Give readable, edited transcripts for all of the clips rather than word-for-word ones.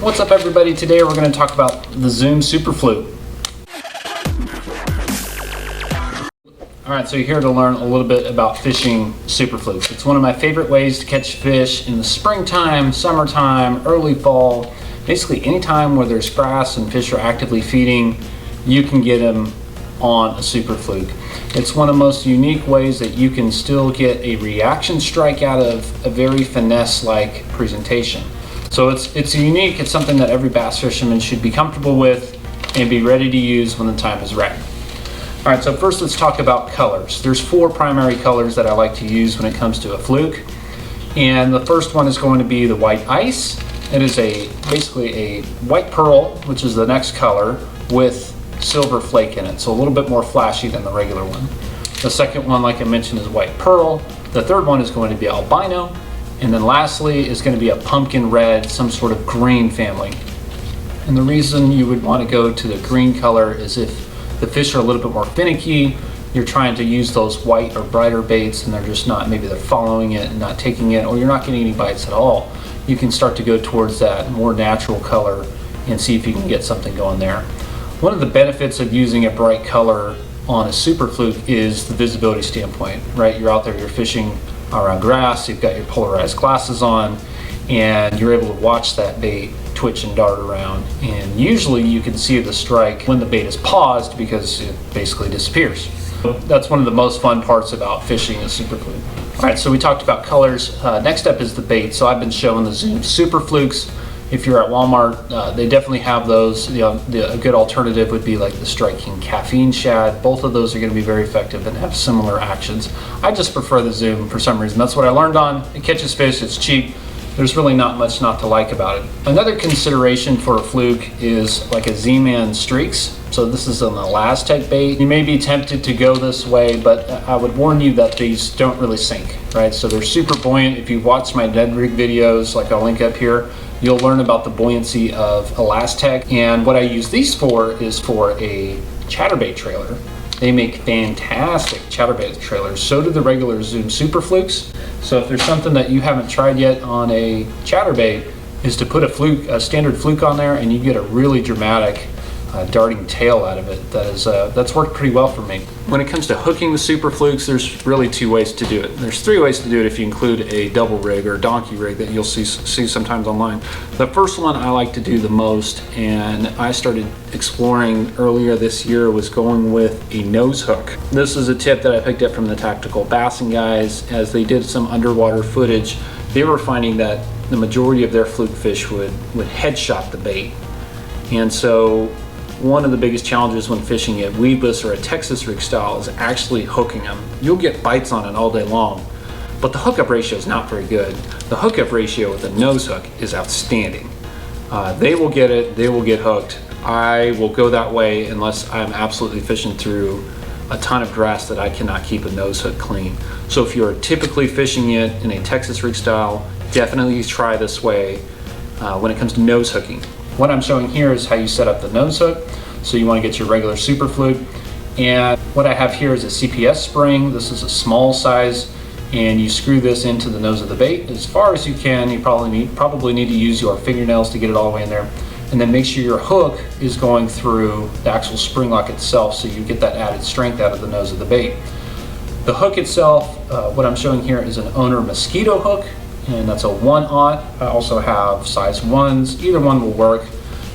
What's up everybody? Today we're going to talk about the Zoom Super Fluke. Alright, so you're here to learn a little bit about fishing Super Flukes. It's one of my favorite ways to catch fish in the springtime, summertime, early fall. Basically anytime where there's grass and fish are actively feeding, you can get them on a Super Fluke. It's one of the most unique ways that you can still get a reaction strike out of a very finesse-like presentation. So it's unique, it's something that every bass fisherman should be comfortable with and be ready to use when the time is right. All right, so first let's talk about colors. There's 4 primary colors that I like to use when it comes to a fluke. And the first one is going to be the white ice. It is basically a white pearl, which is the next color, with silver flake in it, so a little bit more flashy than the regular one. The second one, like I mentioned, is white pearl. The third one is going to be albino. And then lastly is going to be a pumpkin red, some sort of green family. And the reason you would want to go to the green color is if the fish are a little bit more finicky, you're trying to use those white or brighter baits and they're just not, maybe they're following it and not taking it, or you're not getting any bites at all. You can start to go towards that more natural color and see if you can get something going there. One of the benefits of using a bright color on a Super Fluke is the visibility standpoint, right? You're out there, you're fishing around grass, you've got your polarized glasses on, and you're able to watch that bait twitch and dart around. And usually you can see the strike when the bait is paused because it basically disappears. That's one of the most fun parts about fishing a Super Fluke. All right, so we talked about colors. Next up is the bait. So I've been showing the Zoom Super Flukes. If you're at Walmart, they definitely have those. A good alternative would be like the Strike King Caffeine Shad. Both of those are going to be very effective and have similar actions. I just prefer the Zoom for some reason. That's what I learned on. It catches fish, it's cheap. There's really not much not to like about it. Another consideration for a fluke is like a Z-Man Streaks. So this is an Elastec bait. You may be tempted to go this way, but I would warn you that these don't really sink, right? So they're super buoyant. If you watch my dead rig videos, like I'll link up here, you'll learn about the buoyancy of Elastec. And what I use these for is for a chatterbait trailer. They make fantastic chatterbait trailers. So do the regular Zoom Super Flukes. So if there's something that you haven't tried yet on a chatterbait, is to put a standard fluke on there and you get a really dramatic darting tail out of it. That's worked pretty well for me. When it comes to hooking the Super Flukes, there's really 2 ways to do it. There's 3 ways to do it if you include a double rig or donkey rig that you'll see sometimes online. The first one I like to do the most, and I started exploring earlier this year, was going with a nose hook. This is a tip that I picked up from the Tactical Bassing guys. As they did some underwater footage, they were finding that the majority of their fluke fish would headshot the bait. And so one of the biggest challenges when fishing a weedless or a Texas rig style is actually hooking them. You'll get bites on it all day long, but the hookup ratio is not very good. The hookup ratio with a nose hook is outstanding. They will get it, they will get hooked. I will go that way unless I'm absolutely fishing through a ton of grass that I cannot keep a nose hook clean. So if you're typically fishing it in a Texas rig style, definitely try this way when it comes to nose hooking. What I'm showing here is how you set up the nose hook. So you want to get your regular Super Fluke. And what I have here is a CPS spring. This is a small size, and you screw this into the nose of the bait as far as you can. You probably need to use your fingernails to get it all the way in there. And then make sure your hook is going through the actual spring lock itself so you get that added strength out of the nose of the bait. The hook itself, what I'm showing here is an Owner mosquito hook, and that's a 1/0. I also have size 1s. Either one will work.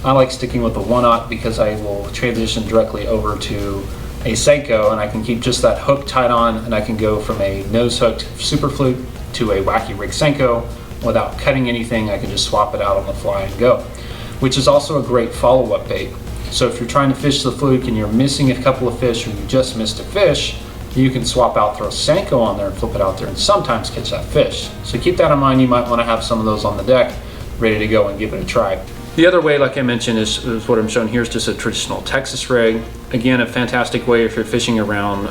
I like sticking with the 1/0 because I will transition directly over to a Senko and I can keep just that hook tied on, and I can go from a nose hooked Super Fluke to a wacky rig Senko without cutting anything. I can just swap it out on the fly and go, which is also a great follow-up bait. So if you're trying to fish the fluke and you're missing a couple of fish, or you just missed a fish, you can swap out, throw a Senko on there and flip it out there and sometimes catch that fish. So keep that in mind. You might want to have some of those on the deck ready to go and give it a try. The other way, like I mentioned, is what I'm showing here is just a traditional Texas rig. Again, a fantastic way if you're fishing around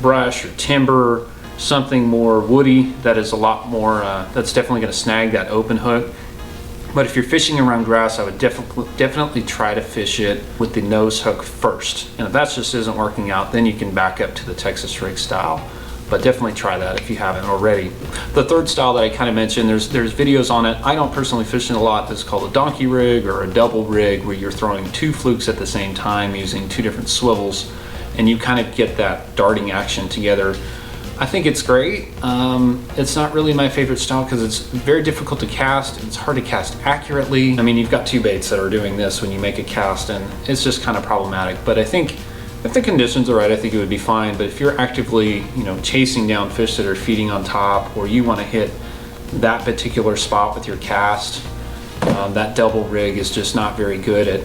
brush or timber, something more woody that is a lot more, that's definitely going to snag that open hook. But if you're fishing around grass, I would definitely try to fish it with the nose hook first. And if that just isn't working out, then you can back up to the Texas rig style. but definitely try that if you haven't already. The third style that I kind of mentioned, there's videos on it. I don't personally fish it a lot. This is called a donkey rig or a double rig, where you're throwing 2 flukes at the same time using 2 different swivels, and you kind of get that darting action together. I think it's great. It's not really my favorite style because it's very difficult to cast. It's hard to cast accurately. I mean, you've got 2 baits that are doing this when you make a cast, and it's just kind of problematic. But I think if the conditions are right, I think it would be fine. But if you're actively, chasing down fish that are feeding on top, or you want to hit that particular spot with your cast, that double rig is just not very good at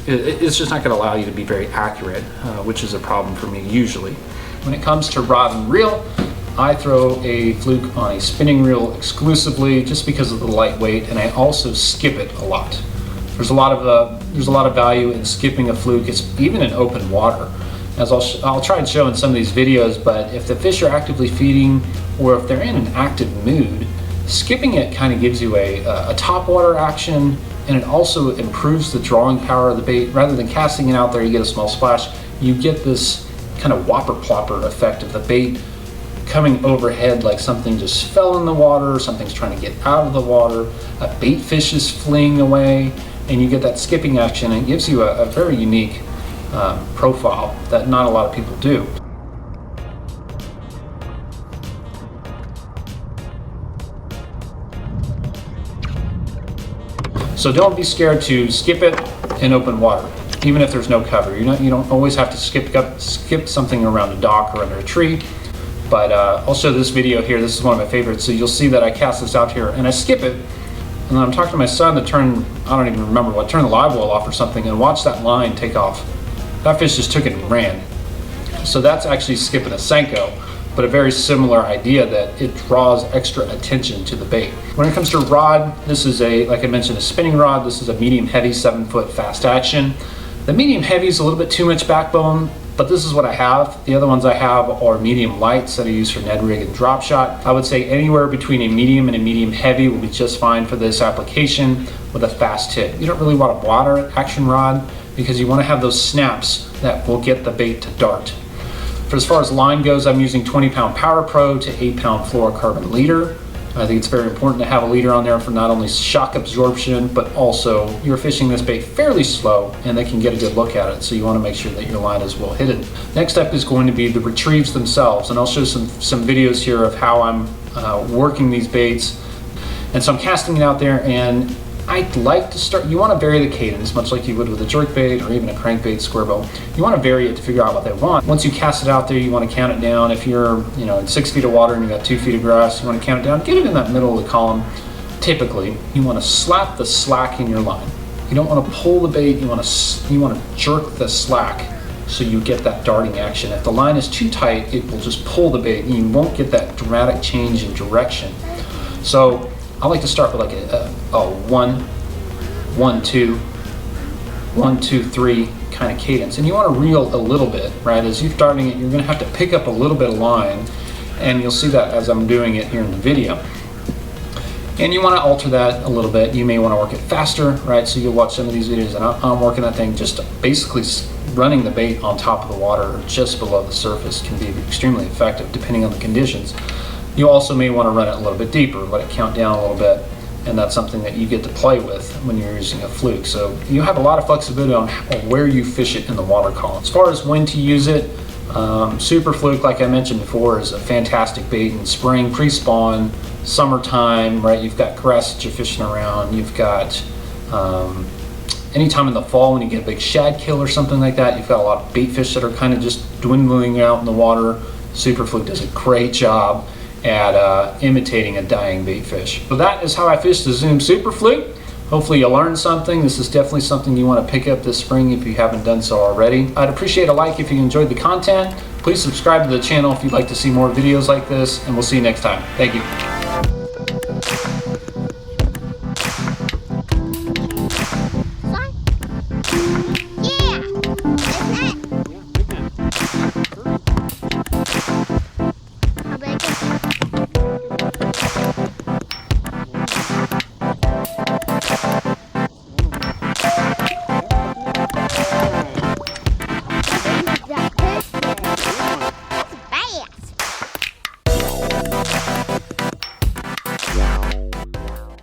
it's just not going to allow you to be very accurate, which is a problem for me usually. When it comes to rod and reel, I throw a fluke on a spinning reel exclusively, just because of the lightweight, and I also skip it a lot. There's a lot of value in skipping a fluke. It's even in open water, as I'll try and show in some of these videos. But if the fish are actively feeding, or if they're in an active mood, skipping it kind of gives you a top water action, and it also improves the drawing power of the bait. Rather than casting it out there, you get a small splash, you get this kind of whopper plopper effect of the bait coming overhead like something just fell in the water, something's trying to get out of the water, a bait fish is fleeing away, and you get that skipping action. And it gives you a very unique profile that not a lot of people do. So don't be scared to skip it in open water, even if there's no cover. You don't always have to skip something around a dock or under a tree. But I'll show this video here. This is one of my favorites. So you'll see that I cast this out here and I skip it, and then I'm talking to my son to turn, I don't even remember what, turn the live well off or something, and watch that line take off. That fish just took it and ran. So that's actually skipping a Senko, but a very similar idea, that it draws extra attention to the bait. When it comes to rod, this is like I mentioned, a spinning rod. This is a medium heavy 7-foot fast action. The medium heavy is a little bit too much backbone, but this is what I have. The other ones I have are medium lights that I use for Ned rig and drop shot. I would say anywhere between a medium and a medium heavy will be just fine for this application with a fast tip. You don't really want a water action rod, because you want to have those snaps that will get the bait to dart. For as far as line goes, I'm using 20-pound Power Pro to 8-pound fluorocarbon leader. I think it's very important to have a leader on there for not only shock absorption, but also you're fishing this bait fairly slow and they can get a good look at it, so you want to make sure that your line is well hidden. Next up is going to be the retrieves themselves, and I'll show some videos here of how I'm working these baits. And so I'm casting it out there, and I'd like to start, you want to vary the cadence, much like you would with a jerkbait or even a crankbait square bow. You want to vary it to figure out what they want. Once you cast it out there, you want to count it down. If you're in 6 feet of water and you got 2 feet of grass, you want to count it down. Get it in that middle of the column. Typically, you want to slap the slack in your line. You don't want to pull the bait. You want to jerk the slack so you get that darting action. If the line is too tight, it will just pull the bait, and you won't get that dramatic change in direction. So I like to start with like a 1, 1, 2, 1, 2, 3 kind of cadence. And you want to reel a little bit, right? As you're starting it, you're going to have to pick up a little bit of line, and you'll see that as I'm doing it here in the video. And you want to alter that a little bit. You may want to work it faster, right? So you'll watch some of these videos, and I'm working that thing just basically running the bait on top of the water or just below the surface can be extremely effective depending on the conditions. You also may want to run it a little bit deeper, let it count down a little bit, and that's something that you get to play with when you're using a fluke. So you have a lot of flexibility on where you fish it in the water column. As far as when to use it, Super Fluke, like I mentioned before, is a fantastic bait in spring, pre-spawn, summertime, right? You've got grass that you're fishing around. You've got anytime in the fall when you get a big shad kill or something like that, you've got a lot of bait fish that are kind of just dwindling out in the water. Super Fluke does a great job at imitating a dying bait fish. So that is how I fish the Zoom Super Fluke. Hopefully you learned something. This is definitely something you want to pick up this spring if you haven't done so already. I'd appreciate a like if you enjoyed the content. Please subscribe to the channel if you'd like to see more videos like this, and we'll see you next time. Thank you.